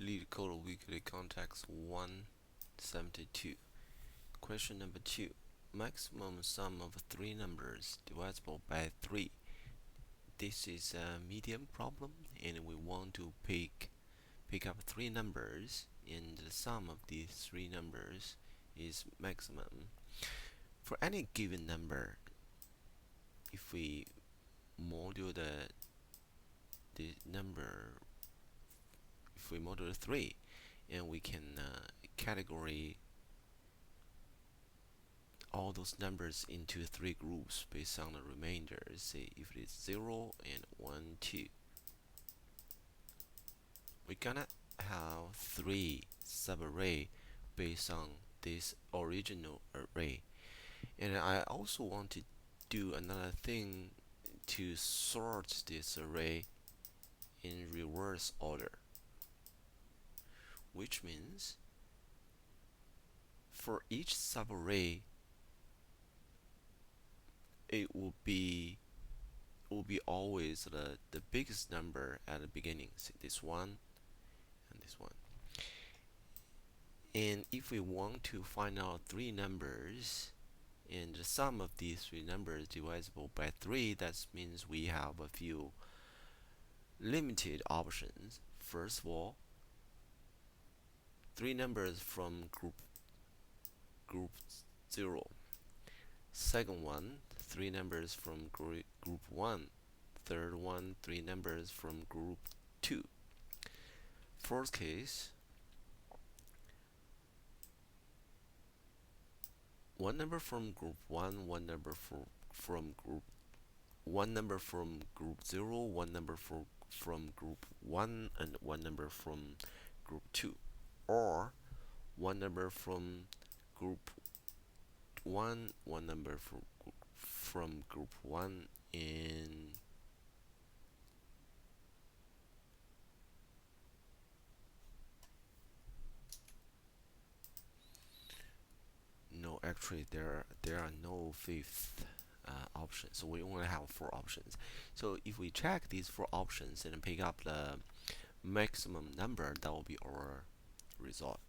Leetcode Weekly Context 172. Question number 2. Maximum sum of three numbers divisible by 3. This is a medium problem, and we want to pick up three numbers, and the sum of these three numbers is maximum. For any given number, if we module the number, if we module 3, and we can category all those numbers into three groups based on the remainder. Say if it is 0 and 1, 2. We're gonna have three subarray based on this original array. And I also want to do another thing to sort this array in reverse order, which means for each subarray it will be always the biggest number at the beginning. So this one and this one. And if we want to find out three numbers and the sum of these three numbers divisible by 3, that means we have a few limited options. First of all, three numbers from group 0. Second one, three numbers from group 1. Third one, three numbers from group 2. Fourth case, one number from group 1, one number from group 0, one number from group 1, and one number from group 2, or one number from group 1, one number from group 1, and no, actually there are no fifth options, so we only have 4 options. So if we check these 4 options and pick up the maximum number, that will be our result.